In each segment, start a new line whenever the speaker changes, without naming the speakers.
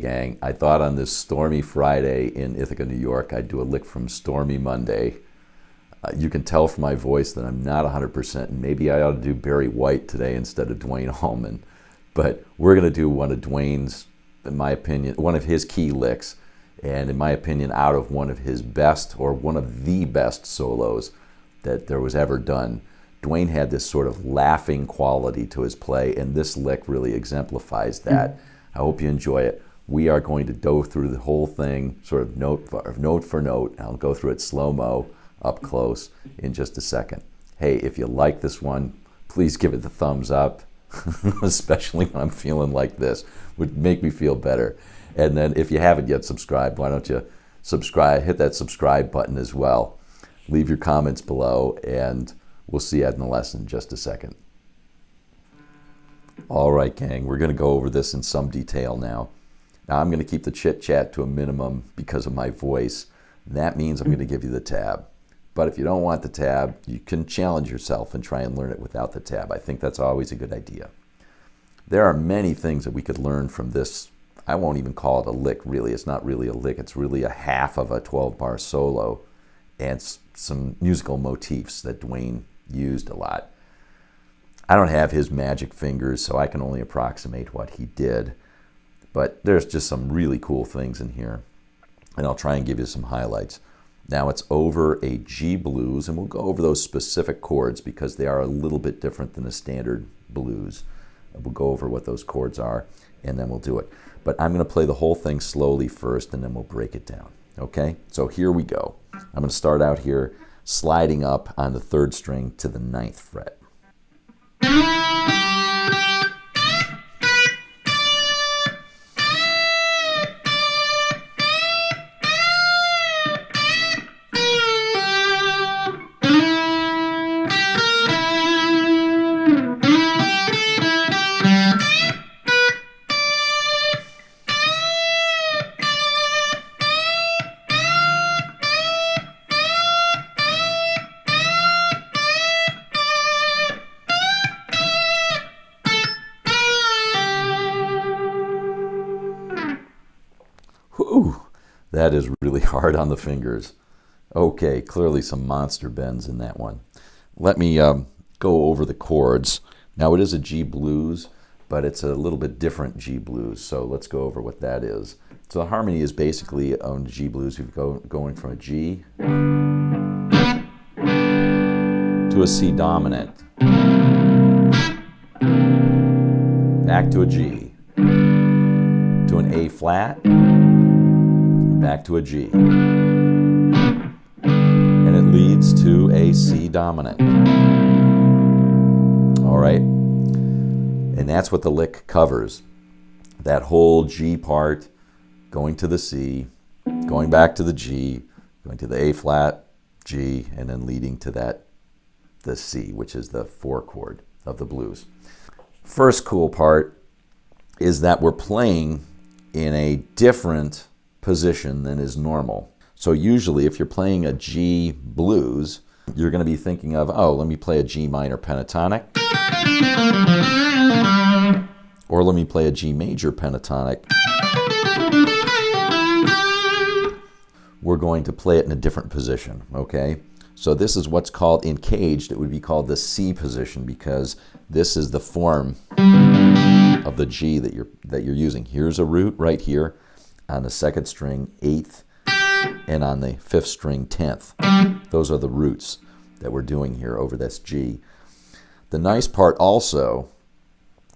gang, I thought on this stormy Friday in Ithaca, New York, I'd do a lick from Stormy Monday. You can tell from my voice that I'm not 100%, and maybe I ought to do Barry White today instead of Duane Allman. But we're going to do one of Duane's, in my opinion, one of his key licks, and in my opinion, out of one of his best, or one of the best solos that there was ever done. Duane had this sort of laughing quality to his play, and this lick really exemplifies that. I hope you enjoy it. We are going to go through the whole thing, sort of note for note. I'll go through it slow-mo, up close, in just a second. Hey, if you like this one, please give it the thumbs up, especially when I'm feeling like this. Would make me feel better. And then if you haven't yet subscribed, why don't you subscribe, hit that subscribe button as well. Leave your comments below, and we'll see you in the lesson in just a second. All right, gang, we're going to go over this in some detail now. Now, I'm going to keep the chit-chat to a minimum because of my voice. And that means I'm going to give you the tab. But if you don't want the tab, you can challenge yourself and try and learn it without the tab. I think that's always a good idea. There are many things that we could learn from this. I won't even call it a lick, really. It's not really a lick. It's really a half of a 12-bar solo and some musical motifs that Duane used a lot. I don't have his magic fingers, so I can only approximate what he did. But there's just some really cool things in here, and I'll try and give you some highlights. Now it's over a G blues, and we'll go over those specific chords because they are a little bit different than a standard blues. We'll go over what those chords are, and then we'll do it. But I'm going to play the whole thing slowly first, and then we'll break it down. Okay? So here we go. I'm going to start out here sliding up on the 3rd string to the 9th fret. Whew, that is really hard on the fingers. Okay, clearly some monster bends in that one. Let me go over the chords. Now it is a G blues, but it's a little bit different G blues, so let's go over what that is. So the harmony is basically on G blues. We've going from a G to a C dominant, back to a G, to an A flat, back to a G, and it leads to a C dominant. All right, and that's what the lick covers. That whole G part, going to the C, going back to the G, going to the A flat, G, and then leading to the C, which is the 4 chord of the blues. First cool part is that we're playing in a different position than is normal. So usually if you're playing a G blues, you're going to be thinking of, oh, let me play a G minor pentatonic, or let me play a G major pentatonic. We're going to play it in a different position, okay? So this is what's called, in caged, it would be called the C position, because this is the form of the G that you're using. Here's a root right here on the 2nd string, 8th, and on the 5th string, 10th. Those are the roots that we're doing here over this G. The nice part also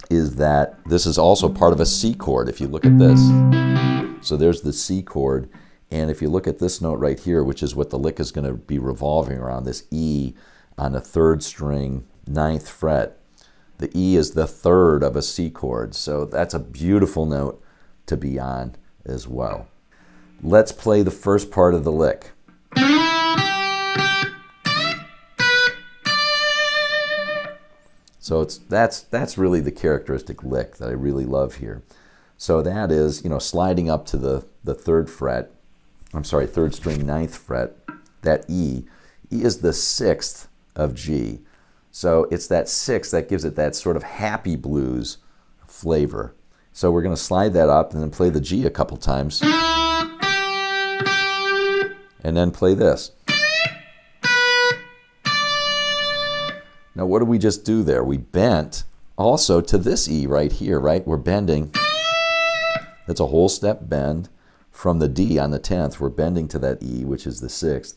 is that this is also part of a C chord, if you look at this. So there's the C chord, and if you look at this note right here, which is what the lick is going to be revolving around, this E on the 3rd string, 9th fret, the E is the 3rd of a C chord. So that's a beautiful note to be on as well. Let's play the first part of the lick. So that's really the characteristic lick that I really love here. So that is, sliding up to the 3rd fret, 3rd string, 9th fret, that E. E is the 6th of G. So it's that 6th that gives it that sort of happy blues flavor. So we're going to slide that up and then play the G a couple times. And then play this. Now what did we just do there? We bent also to this E right here, right? We're bending. That's a whole step bend from the D on the 10th. We're bending to that E, which is the 6th,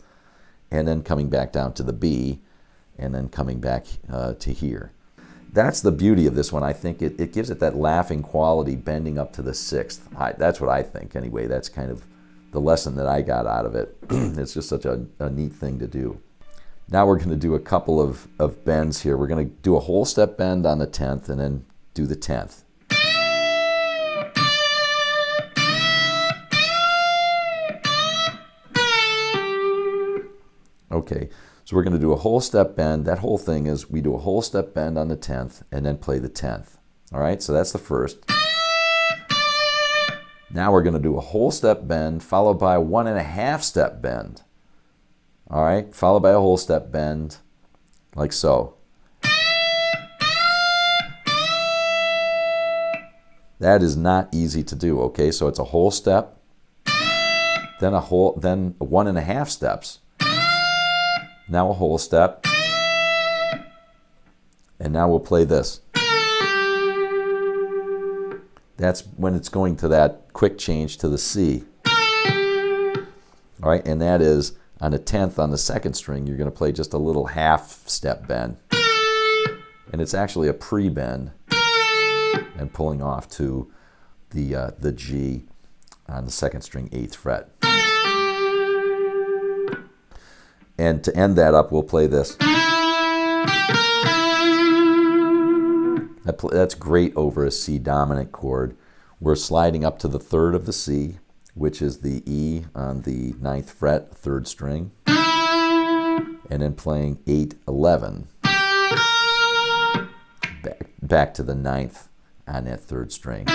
and then coming back down to the B, and then coming back to here. That's the beauty of this one. I think it gives it that laughing quality, bending up to the 6th. That's what I think anyway. That's kind of the lesson that I got out of it. It's just such a neat thing to do. Now we're going to do a couple of bends here. We're going to do a whole step bend on the 10th and then do the 10th. Okay, so we're going to do a whole step bend. That whole thing is we do a whole step bend on the 10th and then play the 10th. All right, so that's the first. Now we're going to do a whole step bend followed by a 1.5 step bend. All right, followed by a whole step bend, like so. That is not easy to do, okay? So it's a whole step, then a 1.5 steps, now a whole step, and now we'll play this. That's when it's going to that quick change to the C. All right, and that is on the 10th on the 2nd string, you're going to play just a little half step bend. And it's actually a pre-bend and pulling off to the G on the 2nd string, 8th fret. And to end that up, we'll play this. That's great over a C dominant chord. We're sliding up to the 3rd of the C, which is the E on the 9th fret, 3rd string, and then playing 8, 11, back to the 9th on that 3rd string.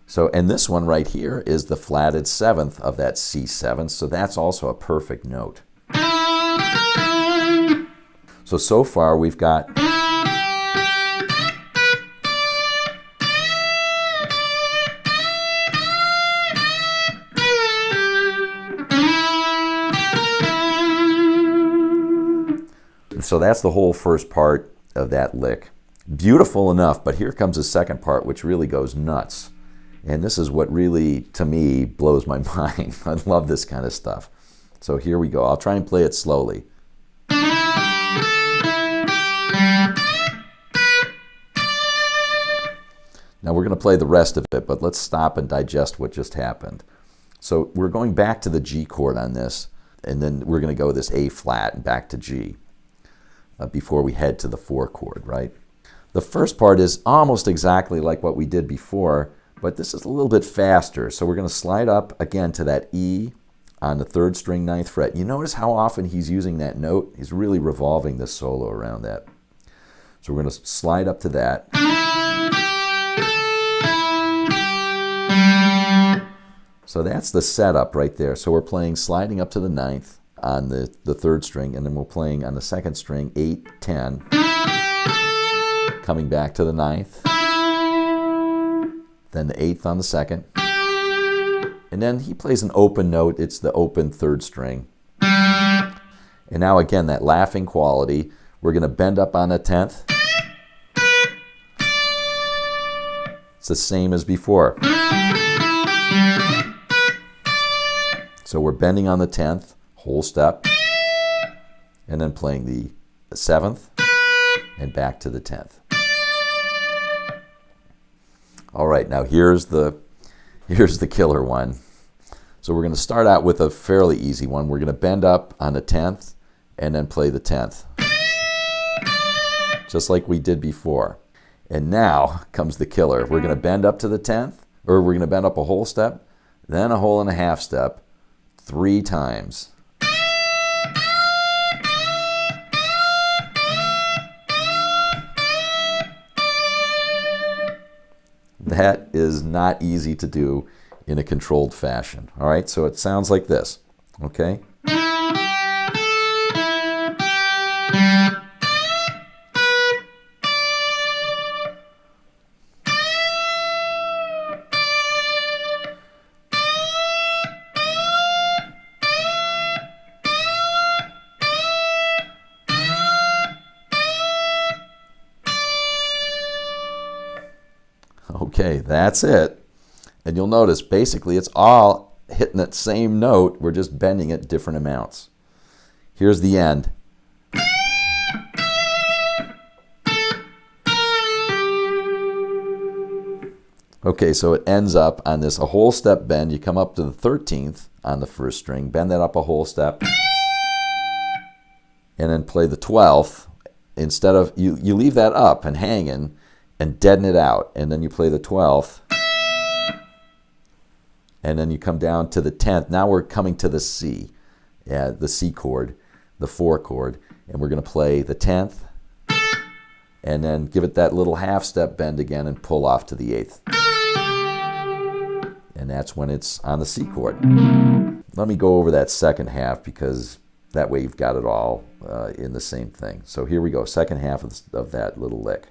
So, and this one right here is the flatted 7th of that C7, so that's also a perfect note. So far we've got so that's the whole first part of that lick. Beautiful enough, but here comes the second part, which really goes nuts. And this is what really, to me, blows my mind. I love this kind of stuff. So here we go. I'll try and play it slowly. Now we're going to play the rest of it, but let's stop and digest what just happened. So we're going back to the G chord on this, and then we're going to go this A flat and back to G before we head to the 4 chord, right? The first part is almost exactly like what we did before, but this is a little bit faster. So we're going to slide up again to that E on the 3rd string, 9th fret. You notice how often he's using that note? He's really revolving this solo around that. So we're going to slide up to that. So that's the setup right there. So we're playing sliding up to the 9th on the 3rd string, and then we're playing on the 2nd string 8, 10, coming back to the 9th, then the 8th on the 2nd, and then he plays an open note. It's the open 3rd string. And now again, that laughing quality, we're going to bend up on the 10th. It's the same as before. So we're bending on the 10th, whole step, and then playing the 7th and back to the 10th. All right, now here's the killer one. So we're going to start out with a fairly easy one. We're going to bend up on the 10th and then play the 10th, just like we did before. And now comes the killer. We're going to bend up to the 10th, or we're going to bend up a whole step, then a whole and a half step, 3 times. That is not easy to do in a controlled fashion. All right, so it sounds like this, okay? Okay, that's it. And you'll notice basically it's all hitting that same note. We're just bending it different amounts. Here's the end. Okay, so it ends up on this a whole step bend. You come up to the 13th on the first string, bend that up a whole step, and then play the 12th. Instead of, you leave that up and hanging and deaden it out, and then you play the 12th, and then you come down to the 10th. Now we're coming to the C, the C chord, the 4 chord, and we're going to play the 10th, and then give it that little half step bend again and pull off to the 8th. And that's when it's on the C chord. Let me go over that second half because that way you've got it all in the same thing. So here we go, second half of that little lick.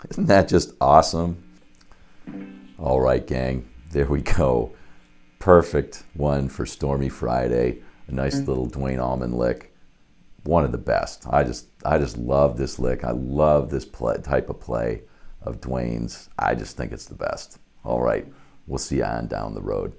Isn't that just awesome? All right, gang, there we go. Perfect one for Stormy Friday. A nice little Duane Allman lick. One of the best. I just love this lick. I love this type of play of Duane's. I just think it's the best. All right, we'll see you on down the road.